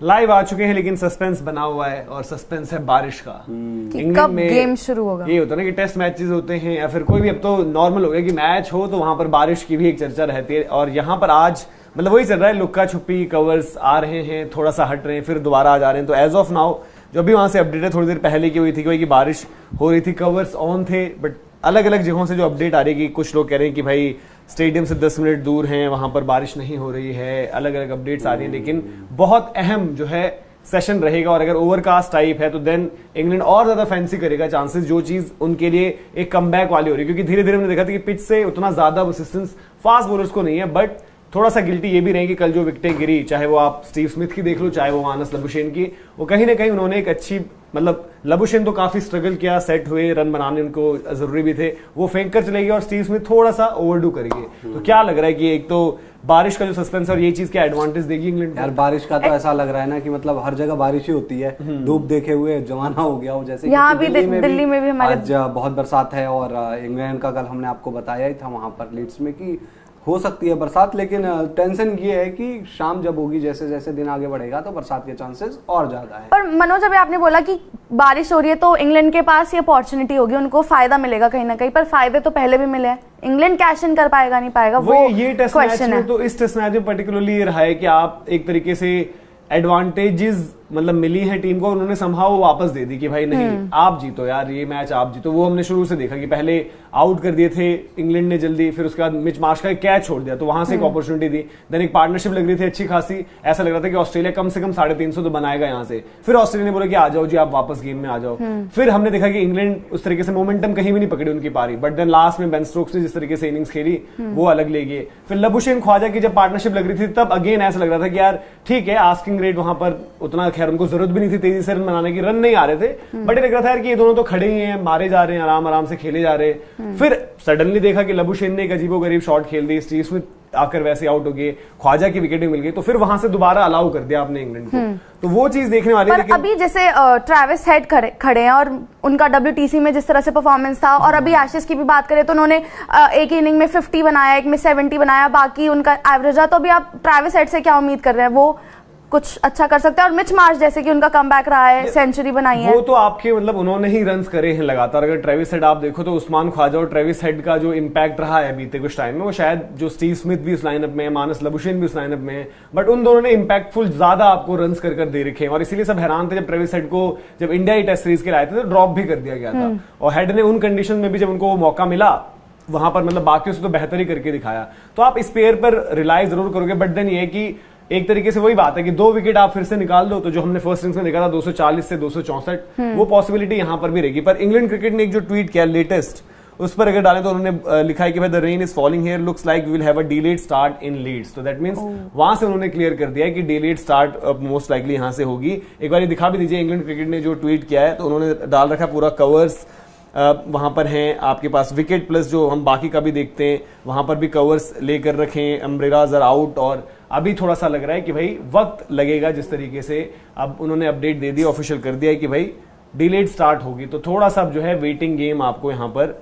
Live आ चुके हैं, लेकिन सस्पेंस बना हुआ है और सस्पेंस है बारिश का। कब गेम शुरू होगा? ये होता है ना कि टेस्ट मैचेस होते हैं या फिर कोई भी, अब तो नॉर्मल हो गया कि मैच हो तो वहां पर बारिश की भी एक चर्चा रहती है। और यहाँ पर आज मतलब वही चल रहा है, लुक्का छुपी कवर्स आ रहे हैं, थोड़ा सा हट रहे हैं, फिर दोबारा आ जा रहे हैं। तो एज ऑफ नाउ जो भी वहां से अपडेट है, थोड़ी देर पहले की हुई थी कि बारिश हो रही थी, कवर्स ऑन थे, बट अलग अलग जगहों से जो अपडेट आ रही है कि कुछ लोग कह रहे हैं कि भाई स्टेडियम से 10 मिनट दूर हैं, वहां पर बारिश नहीं हो रही है, अलग अलग अपडेट्स आ रही हैं। लेकिन बहुत अहम जो है सेशन रहेगा, और अगर ओवरकास्ट टाइप है तो देन इंग्लैंड और ज्यादा फैंसी करेगा चांसेस, जो चीज उनके लिए एक कमबैक वाली हो रही है। क्योंकि धीरे धीरे हमने देखा था कि पिच से उतना ज्यादा असिस्टेंस फास्ट बॉलर्स को नहीं है, बट थोड़ा सा गिल्टी ये भी रहे कि कल जो विकेटें गिरी, चाहे वो आप स्टीव स्मिथ की देख लो, चाहे वो मानस लबुशेन की, वो कहीं ना कहीं उन्होंने एक अच्छी, मतलब लबुशेन तो काफी स्ट्रगल किया, सेट हुए, रन बनाने उनको जरूरी भी थे, वो फेंक कर चले गए, और स्टीव स्मिथ थोड़ा सा ओवरडू करेंगे। तो क्या लग रहा है कि एक तो बारिश का जो सस्पेंस है और ये चीज क्या एडवांटेज देगी इंग्लैंड? यार बारिश का तो ऐसा लग रहा है ना कि मतलब हर जगह बारिश ही होती है, धूप देखे हुए जमाना हो गया हो। जैसे यहाँ भी दिल्ली में भी हमारे आज बहुत बरसात है, और इंग्लैंड का कल हमने आपको बताया ही था वहां पर लीड्स में कि हो सकती है बरसात, लेकिन टेंशन ये है कि शाम जब होगी, जैसे जैसे दिन आगे बढ़ेगा तो बरसात के चांसेस और ज्यादा है। पर मनोज, अभी आपने बोला कि बारिश हो रही है तो इंग्लैंड के पास ये अपॉर्चुनिटी होगी, उनको फायदा मिलेगा कहीं ना कहीं, पर फायदे तो पहले भी मिले हैं। इंग्लैंड कैश इन कर पाएगा नहीं पाएगा, वो ये टेस्ट मैच में, तो इस टेस्ट मैच में पर्टिकुलरली ये रहा है कि आप एक तरीके से एडवांटेजेस मतलब मिली है टीम को, उन्होंने संभाव वापस दे दी कि भाई नहीं आप जीतो यार, ये मैच आप जीतो। वो हमने शुरू से देखा कि पहले आउट कर दिए थे इंग्लैंड ने जल्दी, फिर उसके बाद मिच मार्श का कैच छोड़ दिया, तो वहां से एक अपॉर्चुनिटी दी। देन एक पार्टनरशिप लग रही थी अच्छी खासी, ऐसा लग रहा था कि ऑस्ट्रेलिया कम से कम 350 तो बनाएगा यहाँ से। फिर ऑस्ट्रेलिया ने बोला कि आ जाओ जी, आप वापस गेम में आ जाओ। फिर हमने देखा कि इंग्लैंड उस तरीके से मोमेंटम कहीं भी नहीं पकड़ी उनकी पारी, बट देन लास्ट में बेन स्टोक्स ने जिस तरीके से इनिंग्स खेली वो अलग ले गए। फिर लबुशेन ख्वाजा की जब पार्टनरशिप लग रही थी, तब अगेन ऐसा लग रहा था कि यार ठीक है, आस्किंग रेट वहां पर उतना, खैर उनको जरूरत भी नहीं थी तेजी से रन बनाने की, रन नहीं आ रहे थे, बट ये लग रहा था यार कि ये दोनों तो खड़े ही हैं, मारे जा रहे हैं, आराम आराम से खेले जा रहे हैं। फिर सडनली देखा कि लबुशेन ने एक अजीबोगरीब शॉट खेल दी, स्टीव स्मिथ आकर वैसे आउट हो गए, ख्वाजा की विकेट मिल गई, तो फिर वहां से दोबारा अलाउ कर दिया आपने इंग्लैंड को। तो वो चीज देखने वाली है। लेकिन अभी जैसे ट्रेविस हेड खड़े हैं और उनका WTC में जिस तरह से परफॉर्मेंस था, और अभी एशेज की भी बात करें तो उन्होंने एक इनिंग में 50 बनाया, एक में 70 बनाया, बाकी उनका एवरेज है। तो अभी आप ट्रेविस हेड से क्या उम्मीद कर रहे हैं? वो कुछ अच्छा कर सकते हैं? और मिच मार्श जैसे कि उनका कमबैक रहा है, सेंचुरी बनाई है, वो तो आपके मतलब उन्होंने ही रन्स करे हैं लगातार। अगर ट्रेविस हेड आप देखो तो उस्मान ख्वाजा और ट्रेविस हेड का जो इम्पैक्ट रहा है बीते कुछ टाइम में, वो शायद जो स्टीव स्मिथ भी उस लाइनअप में है, मानस लबुशेन भी उस लाइनअप में है, बट उन दोनों ने इम्पैक्टफुल ज्यादा आपको रन्स कर दे रखे हैं। और इसीलिए सब हैरान थे जब ट्रेविस हेड को जब इंडिया टेस्ट सीरीज के लाए थे तो ड्रॉप भी कर दिया गया था, और हेड ने उन कंडीशन में भी जब उनको मौका मिला वहां पर मतलब बाकियों से तो बेहतर ही करके दिखाया। तो आप इस पेयर पर रिलाई जरूर करोगे, बट देन ये कि एक तरीके से वही बात है कि 2 विकेट आप फिर से निकाल दो, तो जो हमने फर्स्ट इनिंग्स में देखा था 240 से 264, वो पॉसिबिलिटी यहां पर भी रहेगी। पर इंग्लैंड क्रिकेट ने एक जो ट्वीट किया लेटेस्ट, उस पर अगर डालें तो उन्होंने लिखा है कि भाई the rain is falling here, looks like we will have a delayed start in Leeds. तो दैट मींस वहां से उन्होंने क्लियर कर दिया है कि डिलेड स्टार्ट मोस्ट लाइकली यहां से होगी। एक बार दिखा भी दीजिए इंग्लैंड क्रिकेट ने जो ट्वीट किया है, तो उन्होंने डाल रखा पूरा कवर्स वहां पर हैं आपके पास, विकेट प्लस जो हम बाकी का भी देखते हैं वहां पर भी कवर्स लेकर रखें, अम्ब्रेलाज आर आउट। और अभी थोड़ा सा लग रहा है कि भाई वक्त लगेगा, जिस तरीके से अब उन्होंने अपडेट दे दी, ऑफिशियल कर दिया है कि भाई डिलेड स्टार्ट होगी, तो थोड़ा सा जो है वेटिंग गेम आपको यहां पर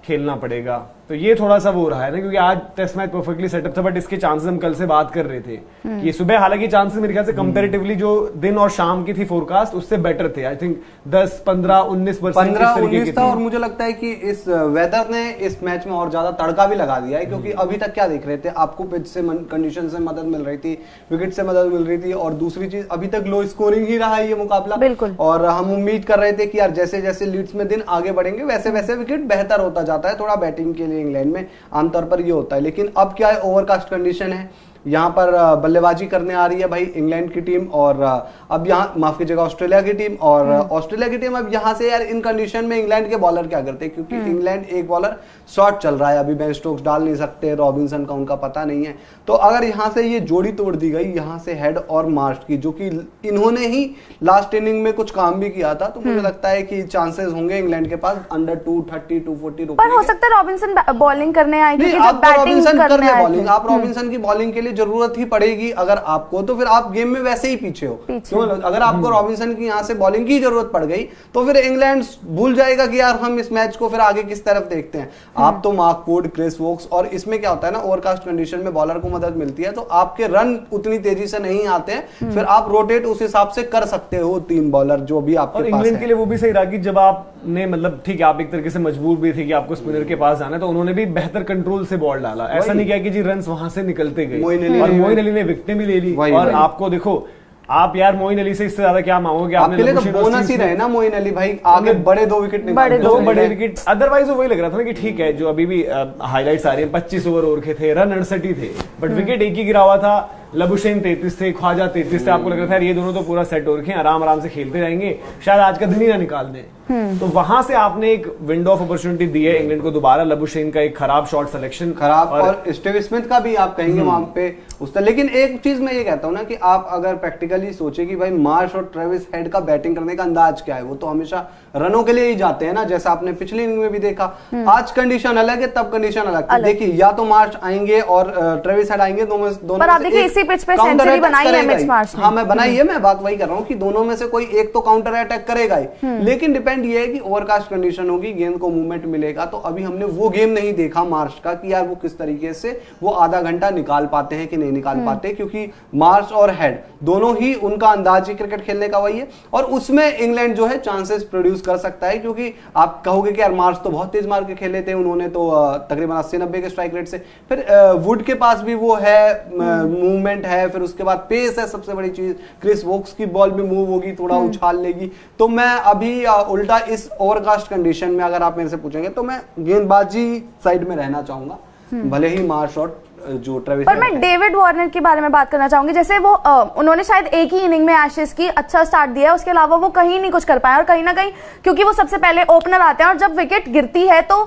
खेलना पड़ेगा। तो ये थोड़ा सा वो रहा है ना, क्योंकि आज टेस्ट मैच परफेक्टली सेटअप था, बट इसके चांसेस हम कल से बात कर रहे थे कि ये सुबह, हालांकि चांसेस मेरे ख्याल से कंपैरेटिवली जो दिन और शाम की थी फोरकास्ट उससे बेटर थे। आई थिंक 10, 15, 19% था, और मुझे लगता है कि इस वेदर ने इस मैच में और ज्यादा तड़का भी लगा दिया है, क्योंकि अभी तक क्या देख रहे थे, आपको पिच से कंडीशन से मदद मिल रही थी, विकेट से मदद मिल रही थी, और दूसरी चीज अभी तक लो स्कोरिंग ही रहा है ये मुकाबला। बिल्कुल। और हम उम्मीद कर रहे थे कि यार जैसे जैसे लीड्स में दिन आगे बढ़ेंगे वैसे वैसे विकेट बेहतर होता जाता है थोड़ा बैटिंग के लिए इंग्लैंड में, आमतौर पर ये होता है। लेकिन अब क्या है, ओवरकास्ट कंडीशन है, यहाँ पर बल्लेबाजी करने आ रही है भाई इंग्लैंड की टीम, और अब यहाँ माफ कीजिएगा ऑस्ट्रेलिया की टीम, और ऑस्ट्रेलिया की टीम अब यहाँ से यार इन कंडीशन में इंग्लैंड के बॉलर क्या करते हैं, क्योंकि इंग्लैंड एक बॉलर शॉर्ट चल रहा है, अभी बेन स्टोक्स डाल नहीं सकते, रॉबिन्सन का उनका पता नहीं है। तो अगर यहाँ से ये जोड़ी तोड़ दी गई यहाँ से हेड और मार्श की, जो कि इन्होंने ही लास्ट इनिंग में कुछ काम भी किया था, तो मुझे लगता है कि चांसेस होंगे इंग्लैंड के पास अंडर 230, 240 पर हो सकता है रॉबिन्सन बॉलिंग करने आए, आप रॉबिन्सन की बॉलिंग के लिए जरूरत ही पड़ेगी अगर आपको, तो फिर आप गेम में वैसे ही पीछे हो। क्यों? अगर आपको रॉबिन्सन की यहाँ से बॉलिंग की जरूरत पड़ गई तो फिर इंग्लैंड भूल जाएगा कि यार हम इस मैच को फिर आगे किस तरफ देखते हैं। आप तो मार्क वुड, क्रिस वोक्स, और इसमें क्या होता है ना, ओवरकास्ट कंडीशन में बॉलर को मदद मिलती है तो आपके रन उतनी तेजी से नहीं आते हैं, फिर आप रोटेट उस हिसाब से कर सकते हो 3 बॉलर जो भी आपके पास है। इंग्लैंड के लिए वो भी सही रहा कि जब आपने मतलब ठीक है आप एक तरीके से मजबूर भी थे कि आपको स्पिनर के पास जाना है, तो उन्होंने भी बेहतर कंट्रोल से बॉल डाला। ऐसा नहीं किया कि जी रन्स वहां से निकलते गए, और मोइन अली ने विकेटें भी ले ली। और आपको देखो, आप यार मोइन अली से इससे ज्यादा क्या मांगोगे? आपके लिए तो बोनस ही रहे ना मोइन अली भाई, आगे बड़े 2 विकेट निकाले, 2 बड़े विकेट। अदरवाइज वही लग रहा था ना कि ठीक है, जो अभी भी हाईलाइट्स आ रही हैं, 25 ओवर के थे, रन 68 थे, बट विकेट एक ही गिरा हुआ था। लबुशेन 33 थे, ख्वाजा 33 थे। आपको लग रहा था ये दोनों तो पूरा सेट हो रखे हैं, आराम आराम से खेलते जाएंगे, शायद आज का दिन ही ना निकाल दें। तो वहां से आपने एक विंडो ऑफ अपॉर्चुनिटी दी है इंग्लैंड को दोबारा। लबुशेन का एक खराब शॉट सिलेक्शन, खराब, और स्टीव स्मिथ का भी आप कहेंगे वहां पे उस तरह। लेकिन एक चीज मैं ये कहता हूं ना कि आप अगर प्रैक्टिकली सोचे कि भाई मार्श और ट्रेविस हेड का बैटिंग करने का अंदाज क्या है, वो तो हमेशा रनों के लिए ही जाते हैं ना, जैसा आपने पिछली इनिंग में भी देखा। आज कंडीशन अलग है, तब कंडीशन अलग थी। देखिए, या तो मार्श आएंगे और ट्रेविस हेड आएंगे, दोनों पर आप देखिए इसी पिच पे सेंचुरी बनाई है मिच मार्श ने। हाँ, मैं बनाई है, मैं बात वही कर रहा हूँ कि दोनों में से कोई एक तो काउंटर अटैक करेगा ही। लेकिन डिपेंड ये है कि ओवरकास्ट कंडीशन होगी, गेंद को मूवमेंट मिलेगा। तो अभी हमने वो गेम नहीं देखा मार्श का कि यार वो किस तरीके से वो आधा घंटा निकाल पाते हैं कि नहीं निकाल पाते, क्योंकि मार्श और हेड दोनों ही उनका अंदाज ही क्रिकेट खेलने का वही है। और उसमें इंग्लैंड जो है चांसेस प्रोड्यूस कर सकता है, क्योंकि आप कहोगे कि यार मार्श तो बहुत तेज मार के खेले थे, उन्होंने तो तकरीबन 80-90 के स्ट्राइक रेट से। फिर वुड के पास भी वो है, मूवमेंट है, फिर उसके बाद पेस है सबसे बड़ी चीज। क्रिस वोक्स की बॉल भी मूव होगी, थोड़ा उछाल लेगी। तो मैं अभी उल्टा इस ओवरकास्ट कंडीशन में अगर आप मेरे से पूछेंगे तो मैं गेंदबाजी साइड में रहना चाहूंगा, भले ही मार्श और जो ट्रेविस। पर मैं डेविड वार्नर के बारे में बात करना चाहूंगी। जैसे वो उन्होंने शायद एक ही इनिंग में एशेज की अच्छा स्टार्ट दिया है, उसके अलावा वो कहीं नहीं कुछ कर पाए। और कहीं ना कहीं क्योंकि वो सबसे पहले ओपनर आते हैं और जब विकेट गिरती है तो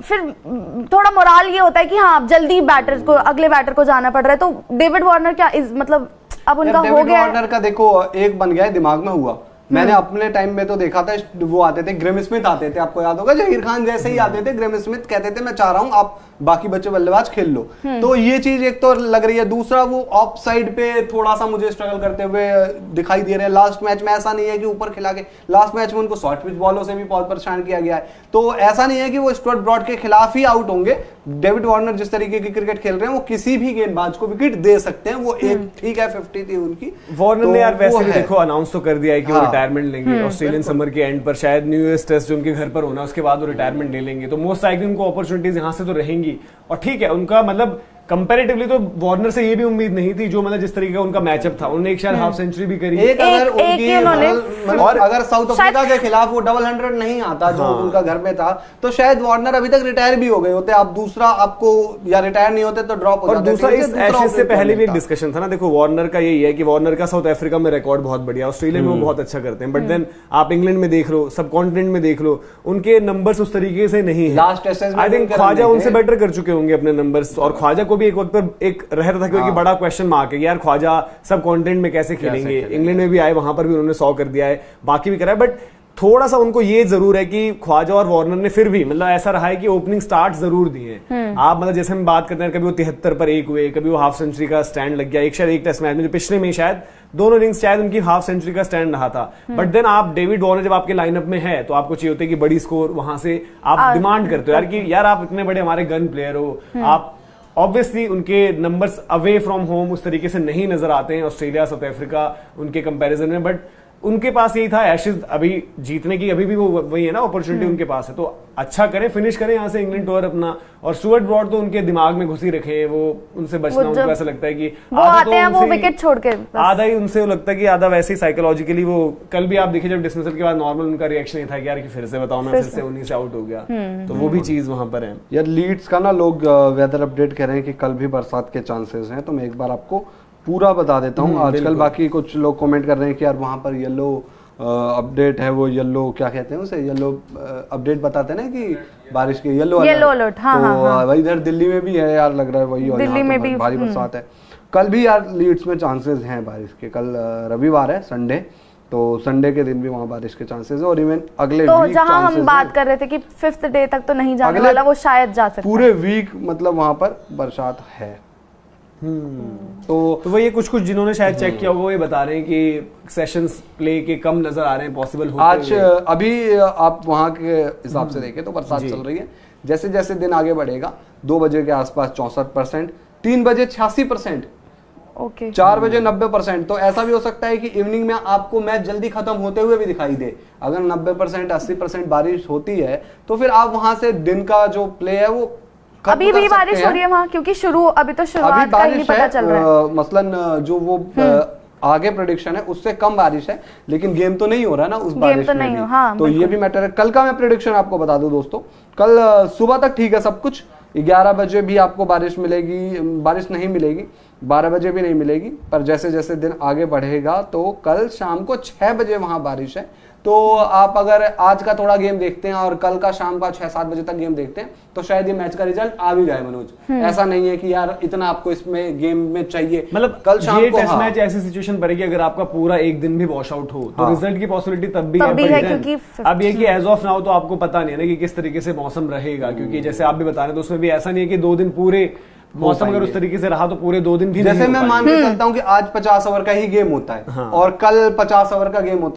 फिर थोड़ा मोराल ये होता है कि हाँ जल्दी बैटर को, अगले बैटर को जाना पड़ रहा है। तो डेविड वार्नर क्या मतलब अब उनका हो गया? वार्नर का देखो एक बन गया है, दिमाग में हुआ। मैंने अपने टाइम में तो देखा था, वो आते थे ग्रेम स्मिथ आते थे, आपको याद होगा, जहीर खान जैसे ही आते थे, ग्रेम स्मिथ कहते थे मैं चाह रहा हूं आप बाकी बच्चे बल्लेबाज खेल लो। तो ये चीज एक तो लग रही है। दूसरा, वो ऑफ साइड पे थोड़ा सा मुझे स्ट्रगल करते हुए दिखाई दे रहे हैं। लास्ट मैच में ऐसा नहीं है कि ऊपर खिला के, लास्ट मैच में उनको शॉर्ट पिच बॉलों से भी बहुत परेशान किया गया है। तो ऐसा नहीं है कि वो स्टुअर्ट ब्रॉड के खिलाफ ही आउट होंगे। डेविड वार्नर जिस तरीके की क्रिकेट खेल रहे हैं, वो किसी भी गेंदबाज को विकेट दे सकते हैं। वो एक ठीक है 50 थी उनकी। वार्नर ने यार वैसे भी देखो अनाउंस तो कर दिया है कि वो रिटायरमेंट लेंगे ऑस्ट्रेलियन समर के एंड पर, शायद न्यू ईयर टेस्ट जो उनके घर पर होना उसके बाद वो रिटायरमेंट ले लेंगे। तो मोस्ट लाइकली उनको अपॉर्चुनिटीज यहाँ से तो रहेंगी। और ठीक है, उनका मतलब कंपैरेटिवली तो वार्नर से ये भी उम्मीद नहीं थी, जो मतलब जिस तरीके का उनका मैचअप था। उन्होंने एक शायद हाफ सेंचुरी भी करी, एक अगर उनकी और अगर साउथ अफ्रीका के खिलाफ वो डबल 100 नहीं आता जो उनका घर में था, तो शायद वार्नर अभी तक रिटायर भी हो गए होते। आप दूसरा आपको या रिटायर नहीं होते तो ड्रॉप हो जाते। और दूसरा इस एशेज से पहले भी एक डिस्कशन था ना, देखो वार्नर का यही है कि वार्नर का साउथ अफ्रीका में रिकॉर्ड बहुत बढ़िया, ऑस्ट्रेलिया में वो बहुत अच्छा करते हैं, बट देन आप इंग्लैंड में देख लो, सब कॉन्टिनेंट में देख लो, उनके नंबर्स उस तरीके से नहीं है। लास्ट टेस्ट में आई थिंक ख्वाजा उनसे बेटर कर चुके होंगे अपने नंबर्स। और ख्वाजा को भी एक वक्त पर एक रहता था क्योंकि बड़ा क्वेश्चन मार्क है यार ख्वाजा सब कॉन्टिनेंट में कैसे खेलेंगे। इंग्लैंड में भी आए, वहां पर भी उन्होंने 100 कर दिया है, बाकी भी करा है। बट थोड़ा सा उनको ये जरूर है कि ख्वाजा और वार्नर ने फिर भी मतलब ऐसा रहा है कि ओपनिंग स्टार्ट जरूर दिए। आप मतलब जैसे हम बात करते हैं, कभी वो 73 पर 1 हुए, कभी वो हाफ सेंचुरी का स्टैंड लग गया। एक शायद एक टेस्ट मैच में जो पिछले में शायद दोनों इनिंग्स शायद उनकी हाफ सेंचुरी का स्टैंड रहा था। बट देन आप डेविड वार्नर जब आपके लाइनअप में है तो आपको चाहिए होता है कि बड़ी स्कोर वहां से आप डिमांड करते हो यार कि यार आप इतने बड़े हमारे गन प्लेयर हो। आप ऑब्वियसली उनके नंबर्स अवे फ्रॉम होम उस तरीके से नहीं नजर आते हैं ऑस्ट्रेलिया साउथ अफ्रीका उनके कंपैरिजन में, बट उनके पास यही था एशेज अभी जीतने की, अभी भी वो वही है ना अपॉर्चुनिटी उनके पास है। तो अच्छा करें, फिनिश करें यहाँ से इंग्लैंड टूर अपना। और स्टुअर्ट ब्रॉड तो उनके दिमाग में घुसी रखे हैं, वो उनसे बचना उनको ऐसा लगता है कि वो आते हैं वो विकेट छोड़ के, आधा ही उनसे लगता है कि आधा वैसे ही साइकोलॉजिकली वो। कल भी आप देखिए जब डिसमिसल के बाद नॉर्मल उनका रिएक्शन नहीं था कि यार कि फिर से बताओ मैं फिर से उन्हीं से आउट हो गया। तो वो भी चीज वहां पर है यार। लीड्स का ना लोग वेदर अपडेट कह रहे हैं कि कल भी बरसात के चांसेस हैं, तो मैं एक बार आपको पूरा बता देता हूँ। आजकल बाकी कुछ लोग कमेंट कर रहे हैं कि यार वहां पर येलो अपडेट है, वो येलो क्या कहते हैं उसे, येलो अपडेट बताते हैं ना कि बारिश के येलो अलर्ट। तो वही इधर दिल्ली में भी है यार, लग रहा है वही, और दिल्ली में भी भारी बरसात है। कल भी यार लीड्स में चांसेस हैं बारिश के। कल रविवार है, संडे, तो संडे के दिन भी वहाँ बारिश के चांसेस है। और इवन अगले तो जहाँ हम बात कर रहे थे कि 5th डे तक तो नहीं जाने वाला, वो शायद जा सकता है। पूरे वीक मतलब वहाँ पर बरसात है। तो वो ये कुछ जिन्होंने शायद चेक किया होगा वो ये बता रहे हैं कि सेशंस प्ले के कम नजर आ रहे हैं पॉसिबल होते आज हुए। अभी आप वहां के हिसाब से देखें तो बरसात चल रही है, जैसे जैसे दिन आगे बढ़ेगा 2 बजे के आसपास 64%, 3 बजे 86%, ओके 4 बजे 90%। तो ऐसा भी हो सकता है कि इवनिंग में आपको मैच जल्दी खत्म होते हुए भी दिखाई दे। अगर 90% 80% बारिश होती है तो फिर आप वहां से दिन का जो प्ले है वो खत्म अभी कर भी सकते बारिश हैं। हो रही है वहाँ, क्योंकि अभी तो अभी शुरुआत का ही नहीं बारिश पता चल रहा है। मसलन जो वो आगे प्रेडिक्शन है उससे कम बारिश है, लेकिन गेम तो नहीं हो रहा ना उस बारिश तो में नहीं भी। हो, हाँ, तो ये भी मैटर है। कल का मैं प्रेडिक्शन आपको बता दूं दोस्तों, कल सुबह तक ठीक है सब कुछ, 11 बजे भी आपको बारिश मिलेगी, बारिश नहीं मिलेगी, 12 बजे भी नहीं मिलेगी, पर जैसे जैसे दिन आगे बढ़ेगा तो कल शाम को 6 बजे वहां बारिश है। तो आप अगर आज का थोड़ा गेम देखते हैं और कल का शाम का 6-7 बजे तक गेम देखते हैं तो शायद ये मैच का रिजल्ट आ भी जाए मनोज। ऐसा नहीं है कि यार इतना आपको इसमें गेम में चाहिए, मतलब कल शाम ये को टेस्ट मैच ऐसी सिचुएशन पड़ेगी अगर आपका पूरा एक दिन भी वॉश आउट हो तो रिजल्ट की पॉसिबिलिटी तब भी तब भी but है, then, क्योंकि अब ये कि एज ऑफ नाउ तो आपको पता नहीं है ना कि किस तरीके से मौसम रहेगा, क्योंकि जैसे आप भी बता रहे हैं तो उसमें भी ऐसा नहीं है कि 2 दिन पूरे मौसम अगर उस तरीके से रहा तो पूरे 2 दिन भी जैसे नहीं हो मैं पाएंगे। मान के चलता हूँ कि आज 50 ओवर का ही गेम होता है और कल 50 ओवर का गेम होता है।